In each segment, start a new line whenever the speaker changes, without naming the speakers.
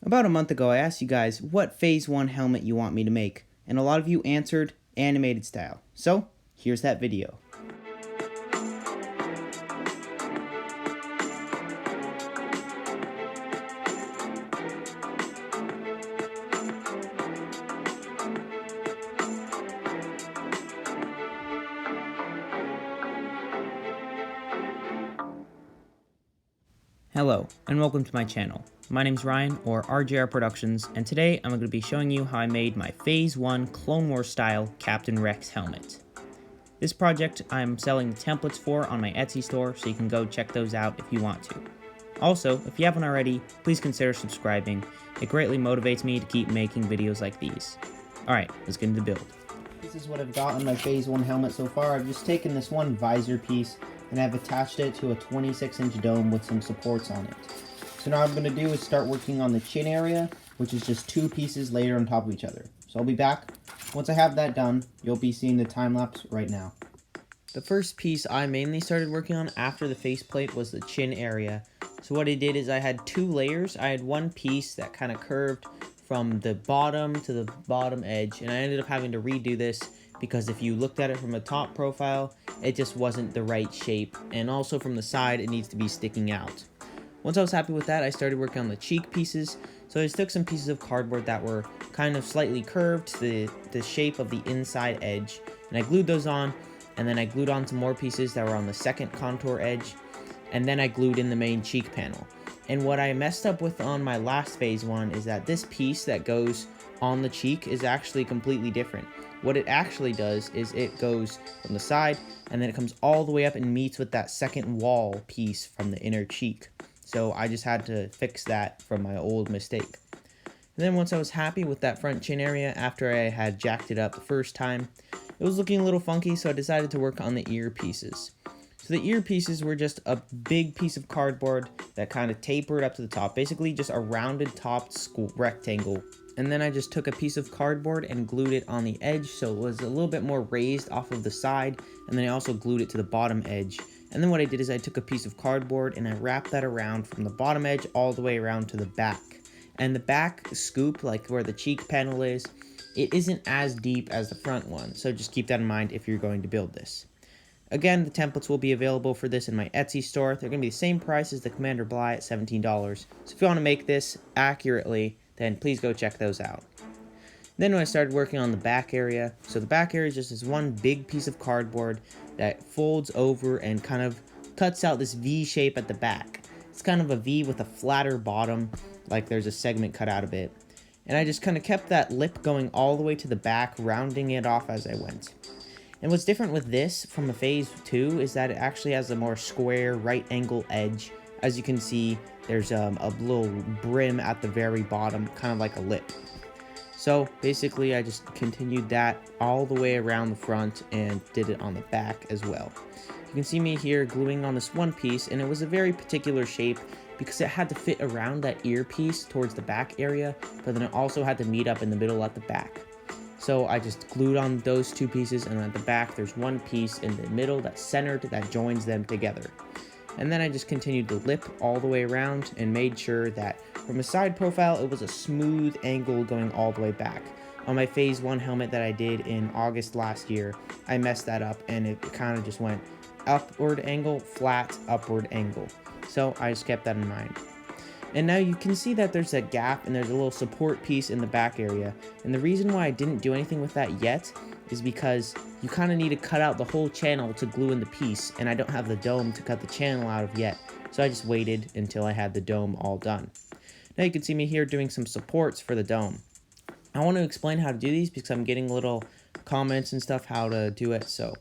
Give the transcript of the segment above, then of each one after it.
About a month ago, I asked you guys what Phase 1 helmet you want me to make, and a lot of you answered animated style. So, here's that video. Hello, and welcome to my channel. My name's Ryan, or RJR Productions, and today I'm going to be showing you how I made my Phase 1 Clone Wars style Captain Rex helmet. This project I'm selling the templates for on my Etsy store, so you can go check those out if you want to. Also, if you haven't already, please consider subscribing. It greatly motivates me to keep making videos like these. Alright, let's get into the build. This is what I've got on my Phase 1 helmet so far. I've just taken this one visor piece and I've attached it to a 26-inch dome with some supports on it. So now what I'm going to do is start working on the chin area, which is just two pieces layered on top of each other. So I'll be back. Once I have that done, you'll be seeing the time lapse right now. The first piece I mainly started working on after the faceplate was the chin area. So what I did is I had two layers. I had one piece that kind of curved from the bottom to the bottom edge, and I ended up having to redo this because if you looked at it from a top profile, it just wasn't the right shape, and also from the side it needs to be sticking out. Once I was happy with that, I started working on the cheek pieces. So I just took some pieces of cardboard that were kind of slightly curved to the shape of the inside edge, and I glued those on, and then I glued on some more pieces that were on the second contour edge, and then I glued in the main cheek panel. And what I messed up with on my last Phase 1 is that this piece that goes on the cheek is actually completely different. What it actually does is it goes from the side and then it comes all the way up and meets with that second wall piece from the inner cheek. So I just had to fix that from my old mistake. And then once I was happy with that front chin area after I had jacked it up the first time, it was looking a little funky, so I decided to work on the ear pieces. So the ear pieces were just a big piece of cardboard that kind of tapered up to the top, basically just a rounded topped rectangle. And then I just took a piece of cardboard and glued it on the edge so it was a little bit more raised off of the side, and then I also glued it to the bottom edge. And then what I did is I took a piece of cardboard and I wrapped that around from the bottom edge all the way around to the back. And the back scoop, like where the cheek panel is, it isn't as deep as the front one, so just keep that in mind if you're going to build this. Again, the templates will be available for this in my Etsy store. They're going to be the same price as the Commander Bly at $17. So if you want to make this accurately, then please go check those out. Then when I started working on the back area, so the back area is just this one big piece of cardboard that folds over and kind of cuts out this V shape at the back. It's kind of a V with a flatter bottom, like there's a segment cut out of it. And I just kind of kept that lip going all the way to the back, rounding it off as I went. And what's different with this from a Phase 2 is that it actually has a more square right angle edge. As you can see, there's a little brim at the very bottom, kind of like a lip. So basically I just continued that all the way around the front and did it on the back as well. You can see me here gluing on this one piece, and it was a very particular shape because it had to fit around that ear piece towards the back area, but then it also had to meet up in the middle at the back. So I just glued on those two pieces, and at the back there's one piece in the middle that's centered that joins them together. And then I just continued the lip all the way around and made sure that from a side profile it was a smooth angle going all the way back. On my Phase 1 helmet that I did in August last year, I messed that up and it kind of just went upward angle, flat, upward angle. So I just kept that in mind. And now you can see that there's a gap and there's a little support piece in the back area. And the reason why I didn't do anything with that yet is because you kind of need to cut out the whole channel to glue in the piece, and I don't have the dome to cut the channel out of yet. So I just waited until I had the dome all done. Now you can see me here doing some supports for the dome. I want to explain how to do these because I'm getting little comments and stuff how to do it. So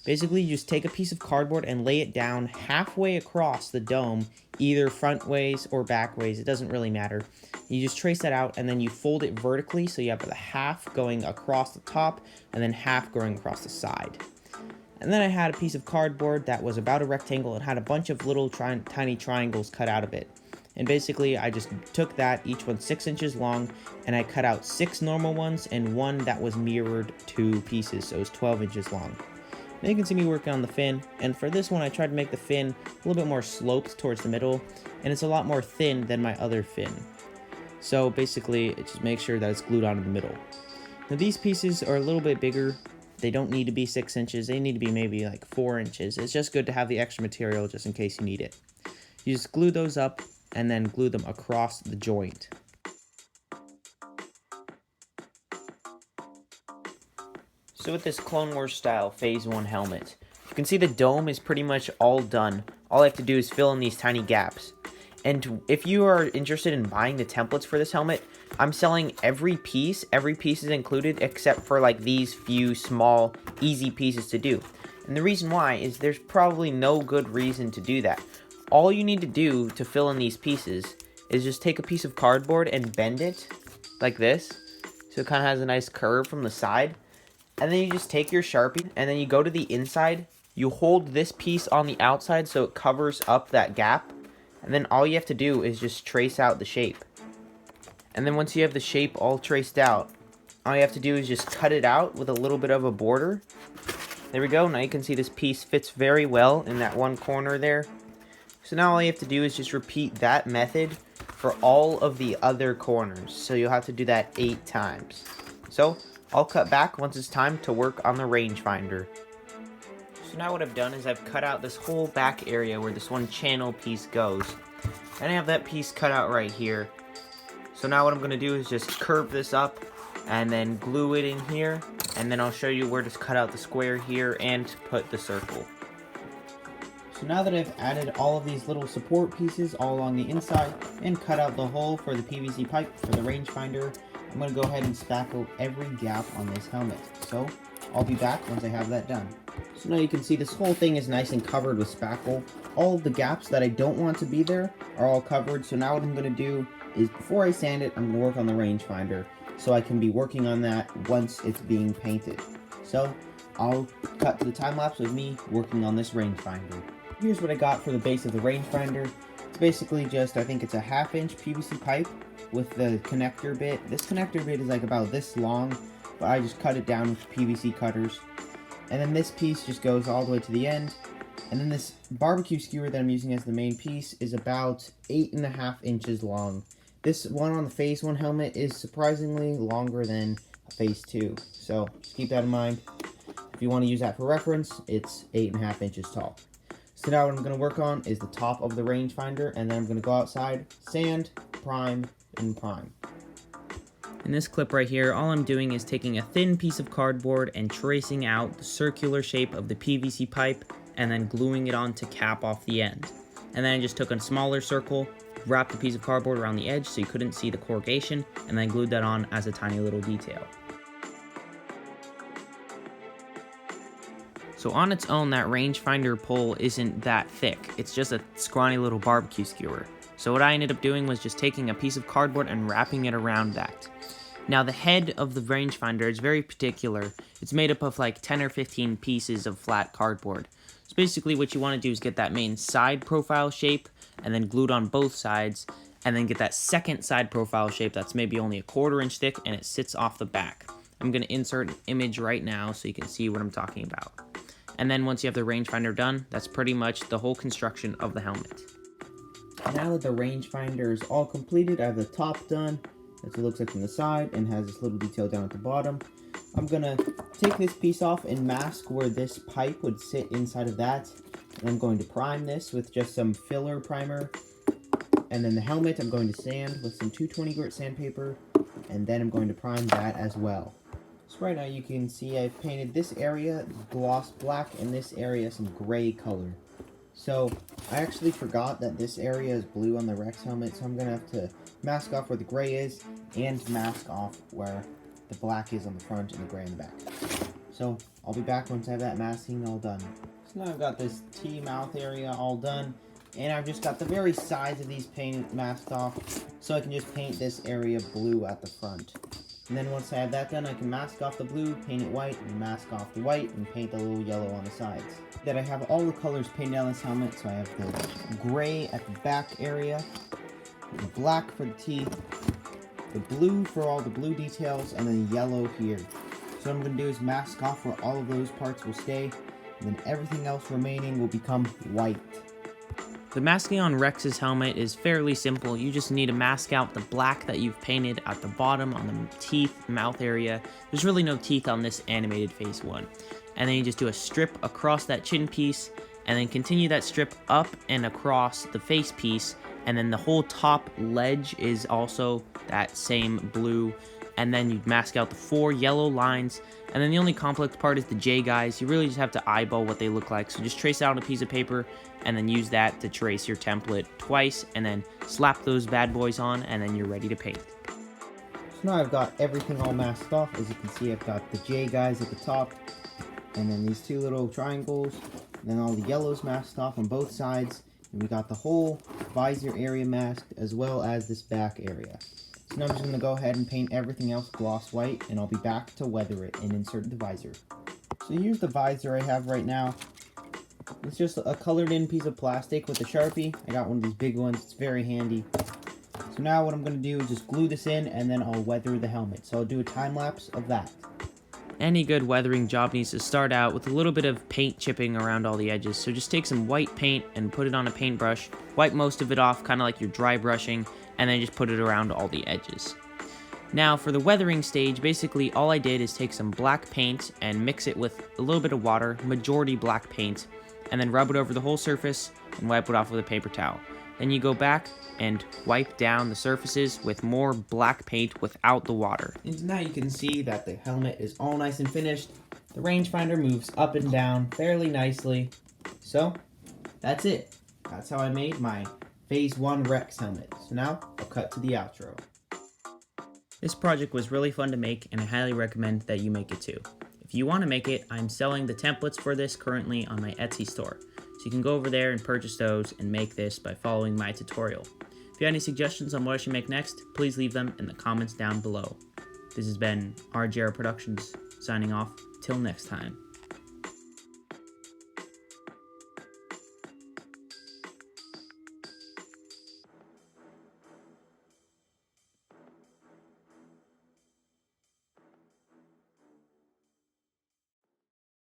basically you just take a piece of cardboard and lay it down halfway across the dome, either front ways or back ways, it doesn't really matter. You just trace that out and then you fold it vertically so you have the half going across the top and then half going across the side. And then I had a piece of cardboard that was about a rectangle and had a bunch of little tiny triangles cut out of it. And basically I just took that, each one 6 inches long, and I cut out 6 normal ones and one that was mirrored 2 pieces, so it was 12 inches long. Now you can see me working on the fin, and for this one I tried to make the fin a little bit more sloped towards the middle, and it's a lot more thin than my other fin. So basically, just make sure that it's glued onto the middle. Now these pieces are a little bit bigger. They don't need to be 6 inches. They need to be maybe like 4 inches. It's just good to have the extra material just in case you need it. You just glue those up and then glue them across the joint. So with this Clone Wars style Phase 1 helmet, you can see the dome is pretty much all done. All I have to do is fill in these tiny gaps. And if you are interested in buying the templates for this helmet, I'm selling every piece is included except for like these few small, easy pieces to do. And the reason why is there's probably no good reason to do that. All you need to do to fill in these pieces is just take a piece of cardboard and bend it like this, so it kind of has a nice curve from the side. And then you just take your Sharpie and then you go to the inside, you hold this piece on the outside so it covers up that gap. And then all you have to do is just trace out the shape. And then once you have the shape all traced out, all you have to do is just cut it out with a little bit of a border. There we go. Now you can see this piece fits very well in that one corner there. So now all you have to do is just repeat that method for all of the other corners. So you'll have to do that 8 times. So I'll cut back once it's time to work on the rangefinder. So now what I've done is I've cut out this whole back area where this one channel piece goes. And I have that piece cut out right here. So now what I'm going to do is just curve this up and then glue it in here. And then I'll show you where to cut out the square here and put the circle. So now that I've added all of these little support pieces all along the inside and cut out the hole for the PVC pipe for the rangefinder, I'm going to go ahead and spackle every gap on this helmet. So I'll be back once I have that done. So now you can see this whole thing is nice and covered with spackle. All of the gaps that I don't want to be there are all covered. So now what I'm going to do is before I sand it, I'm going to work on the rangefinder so I can be working on that once it's being painted. So I'll cut to the time lapse of me working on this rangefinder. Here's what I got for the base of the rangefinder. It's basically just, I think it's a 1/2 inch PVC pipe with the connector bit. This connector bit is like about this long, but I just cut it down with PVC cutters. And then this piece just goes all the way to the end. And then this barbecue skewer that I'm using as the main piece is about 8.5 inches long. This one on the Phase 1 helmet is surprisingly longer than Phase 2. So just keep that in mind. If you want to use that for reference, it's 8.5 inches tall. So now what I'm going to work on is the top of the rangefinder, and then I'm going to go outside, sand, prime, and prime. In this clip right here, all I'm doing is taking a thin piece of cardboard and tracing out the circular shape of the PVC pipe and then gluing it on to cap off the end. And then I just took a smaller circle, wrapped a piece of cardboard around the edge so you couldn't see the corrugation, and then glued that on as a tiny little detail. So on its own, that rangefinder pole isn't that thick. It's just a scrawny little barbecue skewer. So what I ended up doing was just taking a piece of cardboard and wrapping it around that. Now the head of the rangefinder is very particular. It's made up of like 10 or 15 pieces of flat cardboard. So basically what you want to do is get that main side profile shape and then glue it on both sides, and then get that second side profile shape that's maybe only a 1/4 inch thick and it sits off the back. I'm going to insert an image right now so you can see what I'm talking about. And then once you have the rangefinder done, that's pretty much the whole construction of the helmet. Now that the rangefinder is all completed, I have the top done. That's what it looks like from the side and has this little detail down at the bottom. I'm going to take this piece off and mask where this pipe would sit inside of that. And I'm going to prime this with just some filler primer. And then the helmet I'm going to sand with some 220 grit sandpaper. And then I'm going to prime that as well. So right now you can see I've painted this area gloss black and this area some gray color. So I actually forgot that this area is blue on the Rex helmet, so I'm going to have to mask off where the gray is and mask off where the black is on the front and the gray in the back. So I'll be back once I have that masking all done. So now I've got this T-mouth area all done, and I've just got the very sides of these painted masked off, so I can just paint this area blue at the front. And then once I have that done, I can mask off the blue, paint it white, and mask off the white, and paint the little yellow on the sides. That I have all the colors painted on this helmet, so I have the gray at the back area, the black for the teeth, the blue for all the blue details, and then yellow here. So what I'm going to do is mask off where all of those parts will stay, and then everything else remaining will become white. The masking on Rex's helmet is fairly simple. You just need to mask out the black that you've painted at the bottom on the teeth, mouth area. There's really no teeth on this animated phase 1. And then you just do a strip across that chin piece, and then continue that strip up and across the face piece, and then the whole top ledge is also that same blue, and then you mask out the 4 yellow lines, and then the only complex part is the J guys. You really just have to eyeball what they look like, so just trace out on a piece of paper, and then use that to trace your template twice, and then slap those bad boys on, and then you're ready to paint.
So now I've got everything all masked off. As you can see, I've got the J guys at the top, and then these 2 little triangles, and then all the yellows masked off on both sides, and we got the whole visor area masked, as well as this back area. So now I'm just going to go ahead and paint everything else gloss white, and I'll be back to weather it and insert the visor. So here's the visor I have right now. It's just a colored in piece of plastic with a Sharpie. I got one of these big ones, it's very handy. So now what I'm going to do is just glue this in, and then I'll weather the helmet. So I'll do a time lapse of that.
Any good weathering job needs to start out with a little bit of paint chipping around all the edges. So just take some white paint and put it on a paintbrush, wipe most of it off, kind of like you're dry brushing, and then just put it around all the edges. Now for the weathering stage, basically all I did is take some black paint and mix it with a little bit of water, majority black paint, and then rub it over the whole surface and wipe it off with a paper towel. Then you go back and wipe down the surfaces with more black paint without the water.
And now you can see that the helmet is all nice and finished. The rangefinder moves up and down fairly nicely. So, that's it. That's how I made my Phase 1 Rex helmet. So now, I'll cut to the outro.
This project was really fun to make, and I highly recommend that you make it too. If you want to make it, I'm selling the templates for this currently on my Etsy store. So you can go over there and purchase those and make this by following my tutorial. If you have any suggestions on what I should make next, please leave them in the comments down below. This has been RJR Productions, signing off. Till next time.